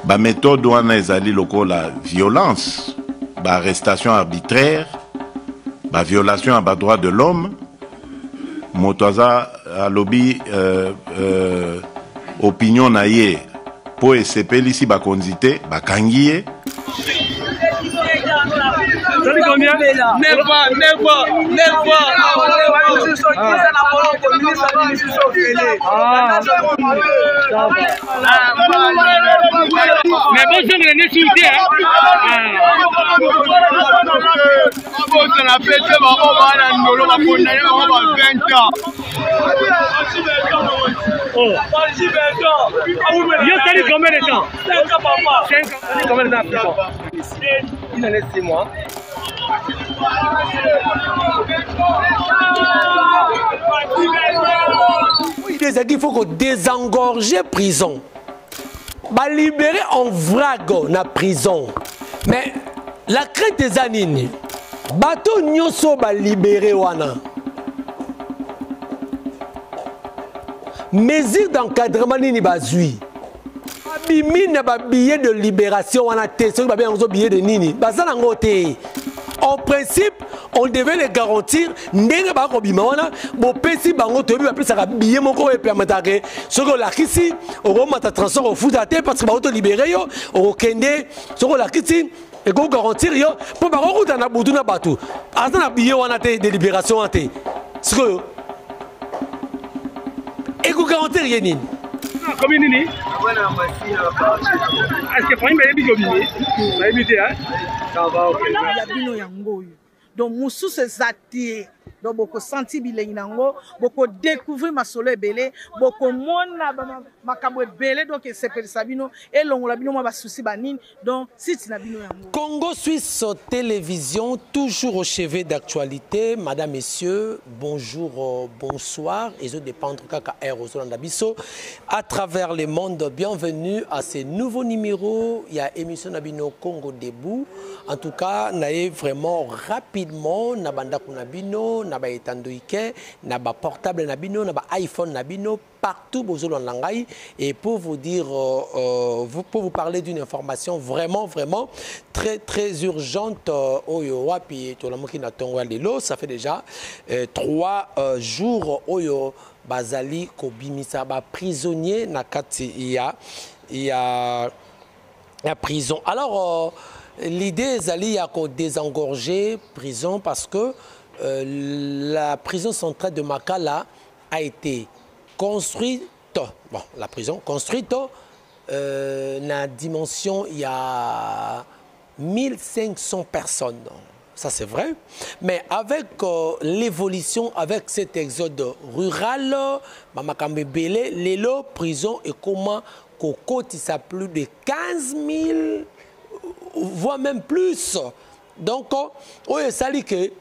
Ba méthode wana ezali lokola violence, ba arrestation arbitraire, ba violation à ba droit de l'homme, motoza a lobby opinion na ye po esepeli ici ba konzite ba kangiye. Never. Mais bon, je vais insulter. Yo, ça dit combien de temps? 5 ans, papa. 5 ans. Ça dit combien de temps? Une année, 6 mois. Il faut qu'on désengorge la prison. Bah libérer en vrac na prison. Mais la crainte des anines. Bateau nyoso ba libérer wana. Mesure d'encadrement ni bazui. Bimine ba billet de libération wana te. Ce ba bien billet de nini. Ba ça nangote. En principe, on devait les garantir. N'enga ba ko bimana. Bo pesi bango to bi ba plus ça billet moko e permettre que ce que la kisi au mata transfert au foot até parce que ba auto libérer yo au kende ce que la kisi et go garantir yo pour ba ko na butu na batu. Asa na billet wana te de libération até. Ce que et go garantir yenini. Comme nini? Est-ce que Fahim est bien obligé? Va éviter hein? Ça va OK. Il y a bino yango. Donc musu se zati. Donc beaucoup senti bilengi nango, beaucoup découvrir ma soleil belé, beaucoup mona makambo belé donc c'est per sabino et longola bino ma souci banine donc si tu n'abino yango. Congo Suisse Télévision toujours au chevet d'actualité, madame messieurs, bonjour bonsoir et je dépendre kaka aérosol ndabiso à travers le monde. Bienvenue à ce nouveau numéro, il y a émission Nabino Congo debout. En tout cas, naé vraiment rapidement nabanda kunabino naba etandoike, naba portable nabino, naba iPhone nabino, partout bozolo langai. Et pour vous dire, pour vous parler d'une information vraiment très urgente, oyo wapi tolamoki na tongo lelo, ça fait déjà 3 jours oyo bazali kobimisa ba prisonnier na kati il y a prison. Alors l'idée zali ya ko désengorger prison parce que la prison centrale de Makala a été construite, bon, la prison construite, la dimension, il y a 1500 personnes. Ça c'est vrai, mais avec l'évolution, avec cet exode rural, Mamakambe Belé, l'élo prison et comment Kokoti ça plus de 15 000, voire même plus. Donc, oui, ça dit que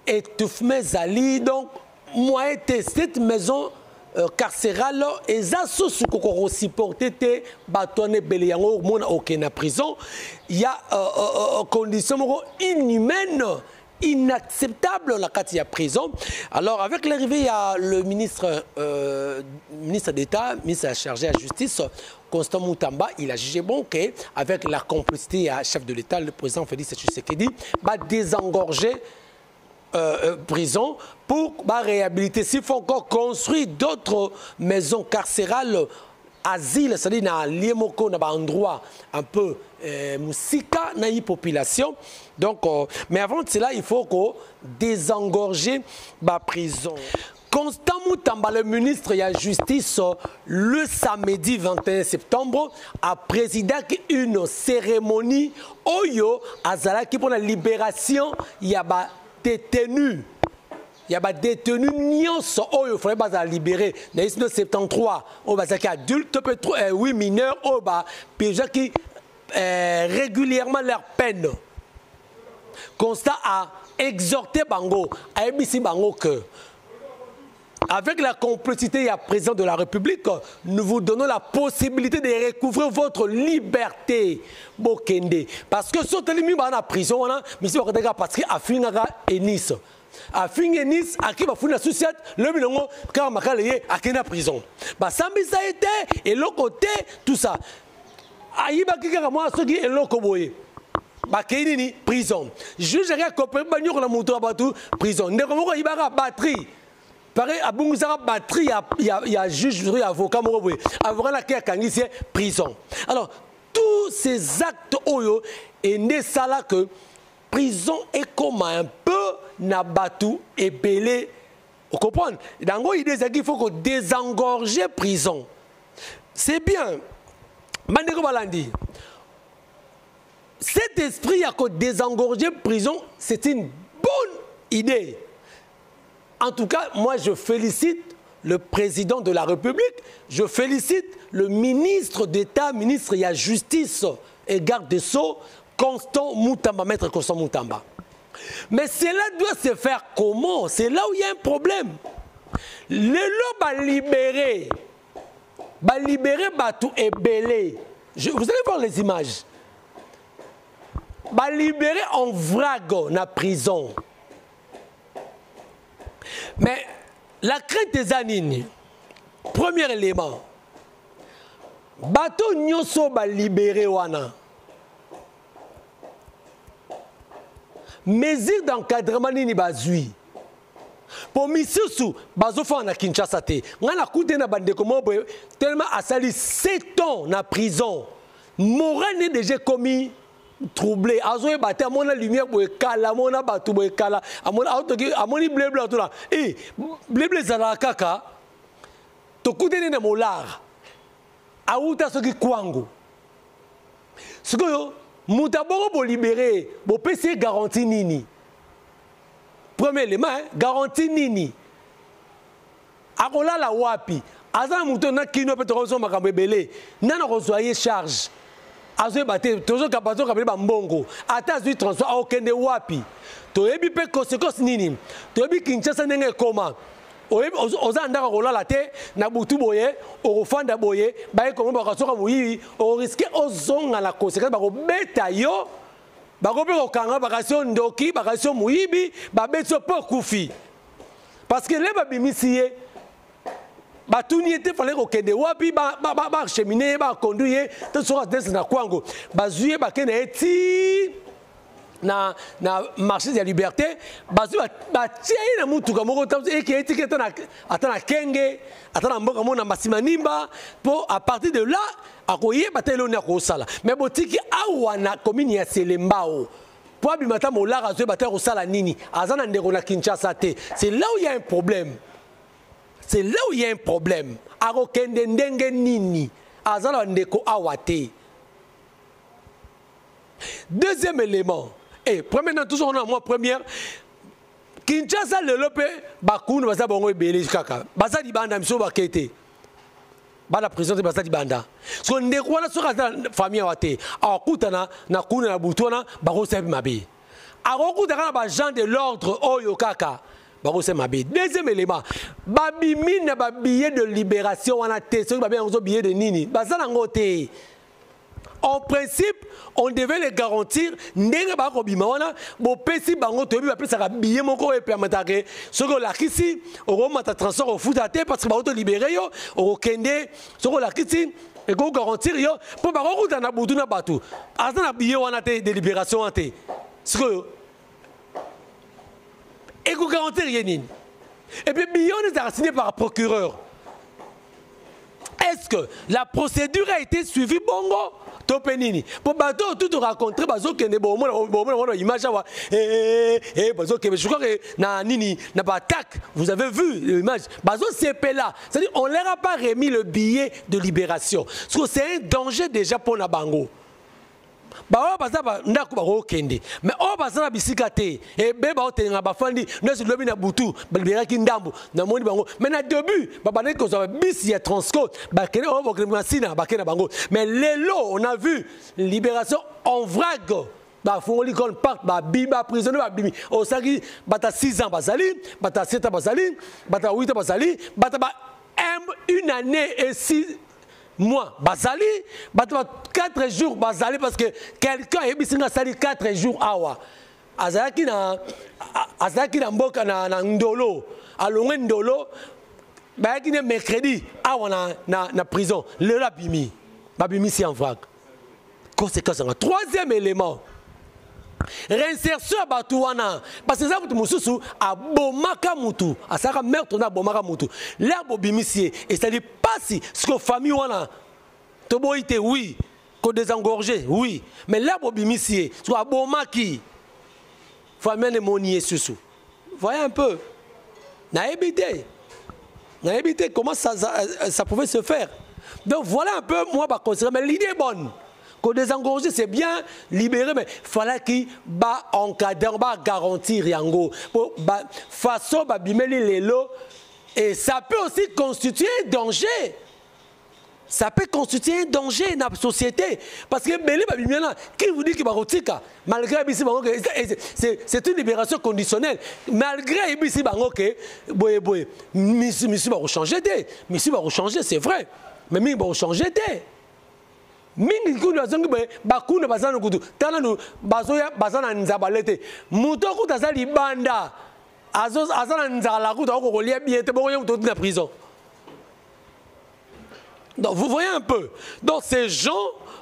étouffement zali donc moi cette maison carcérale et ça sous qu'on supporter te bâtonner beliango mon aucune prison il y a conditions inhumaines inacceptable la katia prison. Alors avec l'arrivée il y a le ministre d'État, ministre chargé à la justice Constant Moutamba, il a jugé bon qu'avec la complicité à chef de l'État, le président Félix Tshisekedi va désengorger prison pour réhabiliter. S'il faut encore construire d'autres maisons carcérales, asile, c'est-à-dire dans l'Iemoko, dans un endroit un peu moussika, dans la population. Donc, mais avant de cela, il faut qu'on désengorger la prison. Constant Moutamba, le ministre de la Justice, le samedi 21 septembre, a présidé une cérémonie Oyo Azalaki pour la libération. Il y a détenus. Il y a des détenus nyonso il faudrait libérer. Dans le 73, on va dire adultes, 8 mineurs, on va qui régulièrement leur peine. Constat a exhorté Bango, a émis Bango que avec la complicité du président de la République, nous vous donnons la possibilité de recouvrir votre liberté. Bokende. Parce que sur le milieu de la prison, parce que à Finga et Nice. À Finga et Nice, à qui va faire la société, le milongo, car ma calé à qui na prison. Bah, ça a été, et l'autre côté, tout ça. Aïba qui a moi, ce qui est l'autre boye. Bah, qui prison. Juge rien compris, bah, nous, on a monté à Batou, prison. Ne comment il va batterie. Pareil, à Bungouzara batterie, il y a juge, avocat, avocat qui a gagné, c'est prison. Alors, tous ces actes oyo et né ça là que prison est comme un peu Nabatou et Belé. Vous comprenez? Dans l'idée c'est qu'il faut que désengorger prison. C'est bien. Mandeko Balandi. Cet esprit à que désengorger prison, c'est une bonne idée. En tout cas, moi je félicite le président de la République, je félicite le ministre d'État, ministre de la Justice et garde des Sceaux, Constant Moutamba, maître Constant Moutamba. Mais cela doit se faire comment? C'est là où il y a un problème. Le lot va libérer Batou et Belé. Vous allez voir les images. Va libérer en vrac dans la prison. Mais la crainte des anines, premier élément, bateau nyoso ba libéré wana. Mesure d'encadrement ni bazui. Pour misusu bazofa na Kinshasa te. Ngana kute na bande komo tellement asali 7 ans na prison. Moral n'est déjà commis troublé. Azoé baté à mon lumière boye kala, mona batu boye kala, à mon autoki, à mon bleu tout là. Eh, bleu zala kaka. To kutene na molar. Aouta soki kwangu. Sikoyo, mutaboro bo libéré, bo PC garantie nini. Premier élément, garantie nini. Akola la wapi. Azan mouton na kino peut rezo makambe belé. Nana rezoyer charge. Azoé baté, toujours kapazo kabeli bambongo. Ata zui transport a okende wapi. To yebi pe conséquence nini. To yebi Kinshasa ndenge koma. Oza ndaka kolala te na butu boye, orofanda boye, baye komo bakasoka muyi, o risque ozonga la conséquence bako beta yo. Bako pe kokanga bakasio ndoki, bakasio muyibi, babeso po kufi. Parce que les babimisiye batuni était fallait kokende wapi ba cheminer ba conduire te sera des na kwango bazuye bakene eti na marché de la liberté bazu ba tia na mutuka moko et qui eti atana kenge atana mboka mona masimanimba pour à partir de là akoye batelo na ko sala mais botiki awana commune ya Selembao pour abimata molara zo batelo sala nini azana ndeko na Kinshasa te. C'est là où il y a un problème. C'est là où il y a un problème. Arokende ndenge nini azala ndeko awate. Deuxième élément. Et premier toujours on a moi première Kinshasa le lope bakunu baza bongo ebele kaka. Baza di banda miso bakete. Ba la prison de baza di banda. So ndeko wana soka famille awate. Akutana na kuna na butona bako sebi mabe. Arokutana na ba gens de l'ordre oyo kaka. Deuxième élément, babimine ba billet de libération on a testé un billet de nini. En principe, on devait les garantir. N'enga ba ko bima wana bo pesi bango to bi apesa ka billet moko e permettre que ce que la kisi au mata transport au foutate parce que ba auto libérer yo au kende ce que la kisi et go garantir yo pour ba ko na butu na batu. Azana billet wana te de libération ante. Ce que et vous garantir rien. Et puis, Billon est signé par un procureur. Est-ce que la procédure a été suivie, bongo? Topenini. Pour bateau, tout raconter, bazo qui est bon, image, je crois que na nini, n'a pas attaque. Vous avez vu l'image. Bazo c'est là. C'est-à-dire, on leur a pas remis le billet de libération. Parce que c'est un danger déjà pour Nabango. Ba basa ba ndako ba okende mais o basa na bisika te e be ba otenga ba fandi nesi lobi na butu ba libérer ki ndambo na moni bango mais na début ba bana ko za bis ya transcode ba kene o ba kene masina ba kene bango mais lelo on a vu libération en vrac Ba fongoli kon part ba biba prisonnier ba bimi. O saki bata 6 ans bazali, bata 7 ans bazali, bata 8 ans bazali, bata ba 1 année et 6 mois bazali, bata 4 jours bazali parce que quelqu'un ebisinga sali 4 jours awa. Azaki na mboka na ndolo, alongwe ndolo, ba ki ne mercredi awa na prison, le la bimi. Ba bimi si en vrac. Conséquence. Troisième élément. Réinsertion à Batouana. Parce que ça, vous a bomaka mutu. À ça, meurtre na bomaka mutu. L'herbe bimissier. Et ça dit pas si. Ce que famille wana. Toboïté, oui. Qu'on désengorgé, oui. Mais l'herbe bimissier. Ce que bomaki. Famille ne monier sous. Voyez un peu. N'a évité. Comment ça pouvait se faire. Donc voilà un peu, moi, bah, mais l'idée est bonne. Qu'on désengorger, c'est bien libéré, mais il fallait qu'il encadre, garantir yango. Façon, les lots, et ça peut aussi constituer un danger. Ça peut constituer un danger dans la société. Parce que qui vous dit qu'il va rotika, malgré c'est une libération conditionnelle. Malgré que Missi va changer, c'est vrai. Mais Missi va changer. Mingi kuna zongi bakuna bazana kutu tana no bazana nzabalete muto kuta za libanda azana nzala kuta ko kolia biete boko yemu na prison. Donc vous voyez un peu. Donc ces gens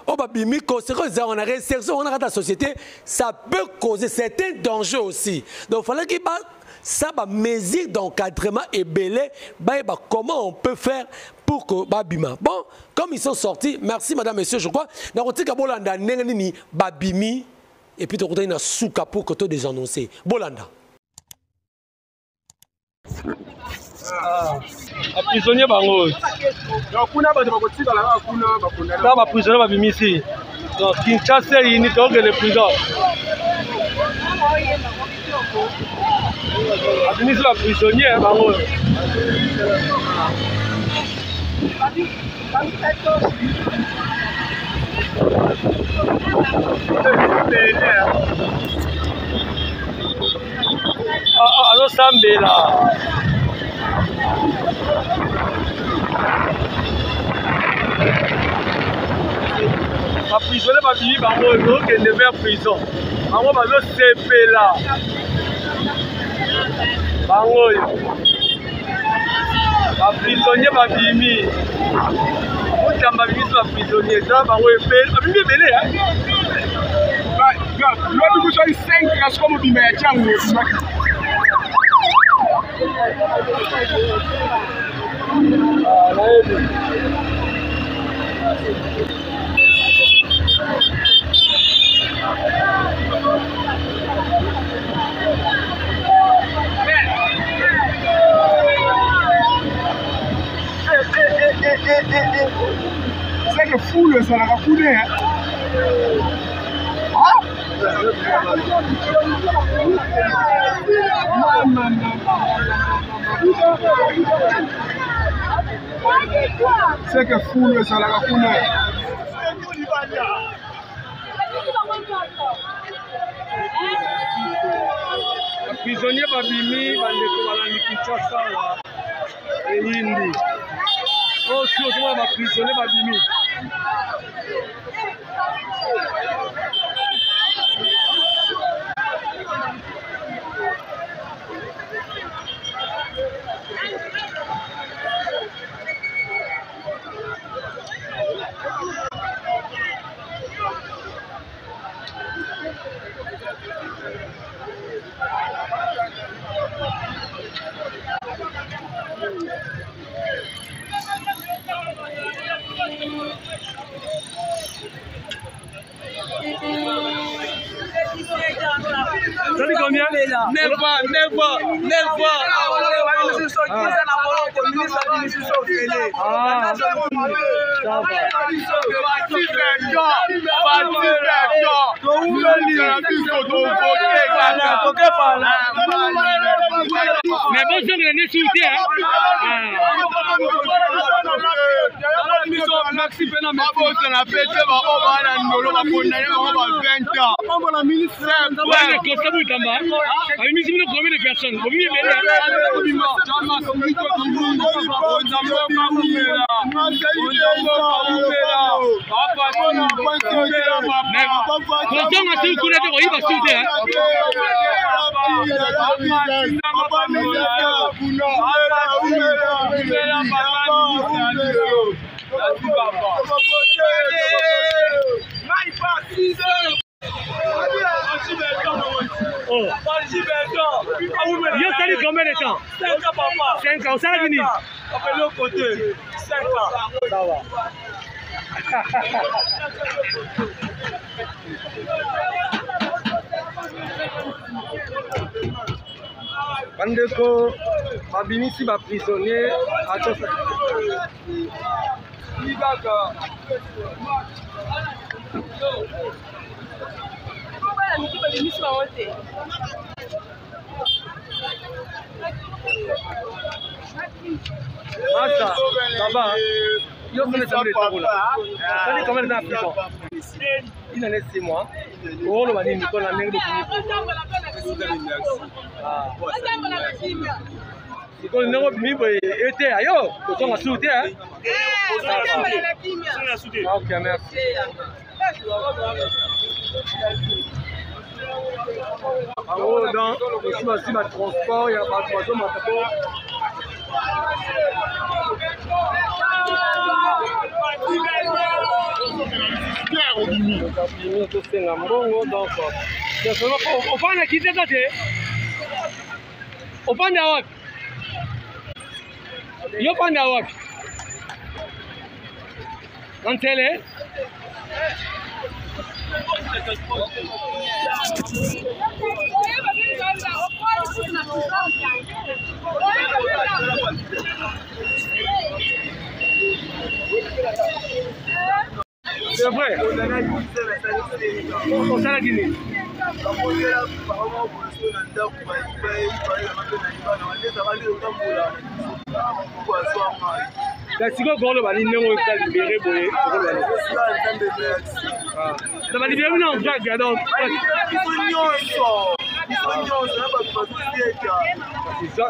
on va bimi conséquence on a réinsertion on a la société ça peut causer certains dangers aussi. Donc il fallait qu'il ça va mesure d'encadrement et belé comment on peut faire pour que babima. Bon, comme ils sont sortis, merci madame, monsieur, je crois. Dans le cas Bolanda, nengani babimi et puis tu as une souka pour que tu désannoncé. Bolanda. Prisonnier bango. Donc kuna ba bakotika la kuna bakunda. Ba prisonnier babimi ici. Donc Kinshasa il ni donc les prisons. Babimi la prisonnier bango. Alors Sambela. La prison n'est pas finie, donc elle devait en prison. On va le CP là. La prisonnier va finir. Vous avez mis la prisonnier, ça va vous belé. L'autre vous avez 5 classes comme vous m'avez dit. C'est que fou le ça l'a coulé hein. C'est que fou le ça l'a coulé. Prisonnier babimi bandeko balandi Kinshasa wa Hindi. Oh, si on va prisonnier babimi. Combien? Never. Mais bon, je vais Merci Pena, merci. On a pété, on va condamner 20 ans. La ministre. Ouais, le constat vous t'en bas. Avec mis combien de personnes? Combien de Yo salut combien de temps? 5 ans papa. 5 ans, ça va venir. Après l'autre côté, 5 ans. Ça va. Bandeko, babimisi ba prisonnier à Tosa. Massa, ça va? Yo, c'est le samedi de là. Ça dit combien de temps en prison? Il en est 6 mois. Oh, le mani, Nicolas, la nègre de Nicolas, le nègre de Nicolas, était ailleurs. Autant à sauter, hein? Ok, merci. Alors, dans le transport, il y a pas de poisson, c'est vrai. On s'en a Guinée. La seconde grande baline est libérée pour les. Ça va libérer en vrac, donc. Ils ont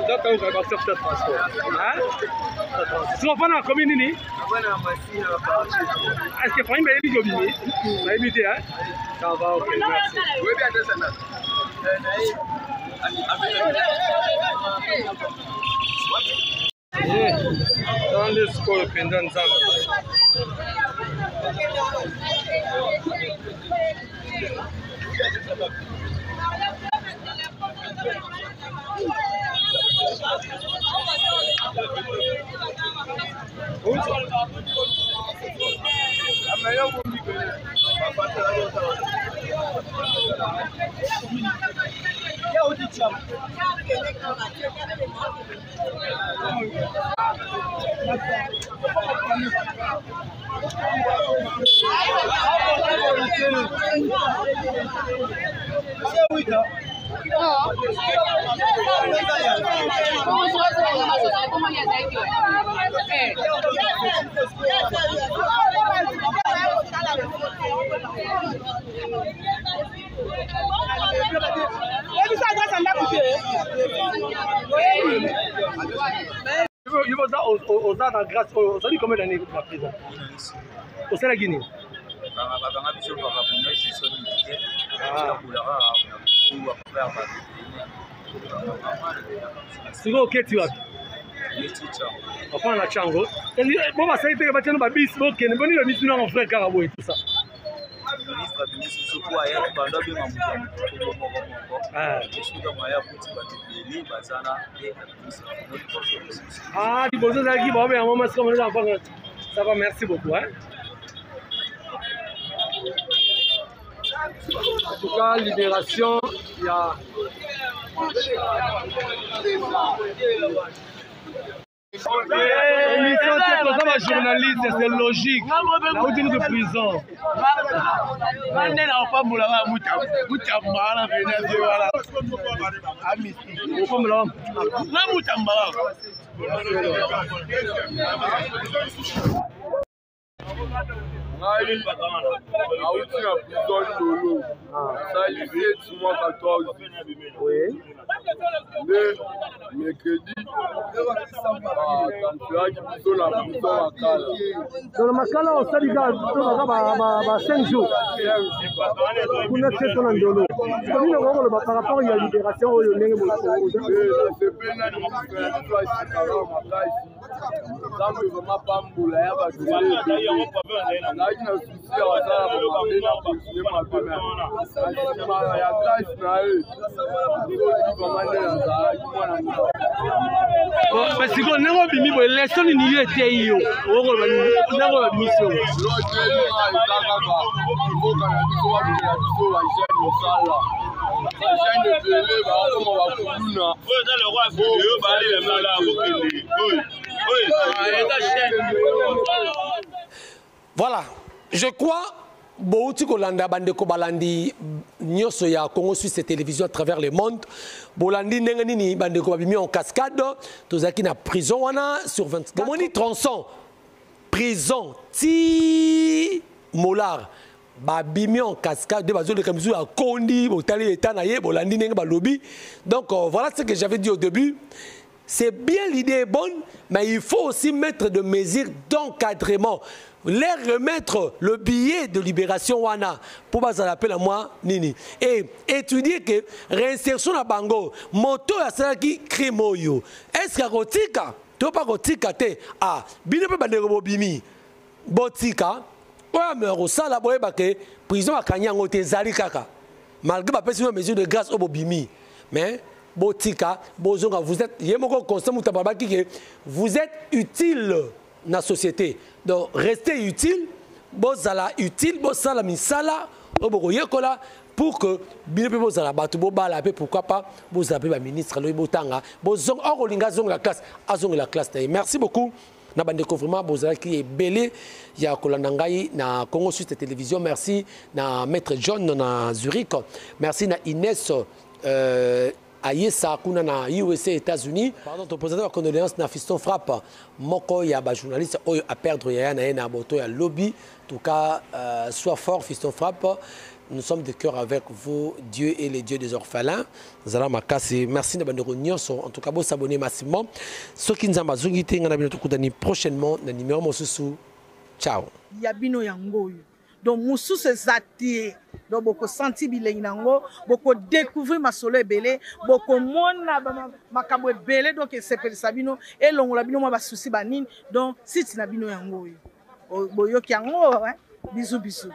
sorti de transport. Si on prend la commune, est-ce que Franck m'a évité, hein? Ça va, ok, merci. Oui, bien, dans le score pendant ça. Il va aux arts en grâce. Ça dit combien d'années la prison? Au sein de la Guinée. C'est ok, tu as. Enfin, la Chango. Bon, ça a été que tu as bis, ok, ne venez le bis non en frère Carabo et tout ça. Ah, tu poses ça qui va bien, maman, comme les enfants. Ça va, merci beaucoup. Hein? En tout cas, libération, il y a. Émission, c'est comme un journaliste, c'est logique. La route de prison. Ngai nauti na prison Ndolo. Ça il fait 14. Oui. Le mercredi tantuaki biso na prison Makala. Dans le Makala on sali ga 5 jours. Kuna tseto na Ndolo. Comme nous avons par rapport à la libération au ndenge mo. C'est pena ni mukana kwa sikara makai. Zambe vraiment pas mbula ya ba Voilà, je crois Bouti Kolanda Bandeko Balandi Nyoso ya Congo Suisse télévision à travers le monde. Bolandi Nengani Bandeko Babimi en cascade. Tozaki na prison wana sur 24. Bomoni tronçon. Prison ti molar. Babimi en cascade de bazo de kamizu à Kondi, Botali et Tanaye, Bolandi Nenga Balobi. Donc voilà ce que j'avais dit au début. C'est bien, l'idée est bonne, mais il faut aussi mettre des mesures d'encadrement. Les remettre le billet de libération wana pour pas l'appeler à moi nini et étudier que réinsertion à bango moto ya ça qui crime yo est-ce que gotika to pas gotika te ah bino pe bandeko bobimi botika oya me rosala boye ba ke prison akanyango te zali kaka malgré ba pesi une mesure de grâce au bobimi mais botika bozonga vous êtes yemoko constant mutababaki que vous êtes utile na société. Donc, restez utile, bozala utile, bozala misala, obokoyekola pour que bien peu bozala batu bobala pe pourquoi pas bozala pe ba ministre lo botanga bozong okolinga zong la classe azong la classe. Merci beaucoup. Na bandeko vraiment bozala qui est belé ya kolanda ngai na Congo Suisse télévision. Merci na maître John na Zurich. Merci na Inès Ayesa kuna na USA États-Unis. Pardon, ton président de condoléances na Fiston Frappe. Moko ya ba journaliste oyo a perdre ya na boto ya lobby. En tout cas, sois fort Fiston Frappe. Nous sommes de cœur avec vous, Dieu et les dieux des orphelins. Zala makasi. Merci de bandeko nyonso. En tout cas, vous s'abonner massivement. Ceux qui nous ont bazungi te ngana bino tukutani prochainement na numéro mosusu. Ciao. Yabino yango. Donc musu se zati donc boko senti bilengi nango boko découvrir masolo ebele boko mona makambo ebele donc sepelisa bino elongola bino mwa basusi banini donc site na bino yango boyoki yango bisous bisous.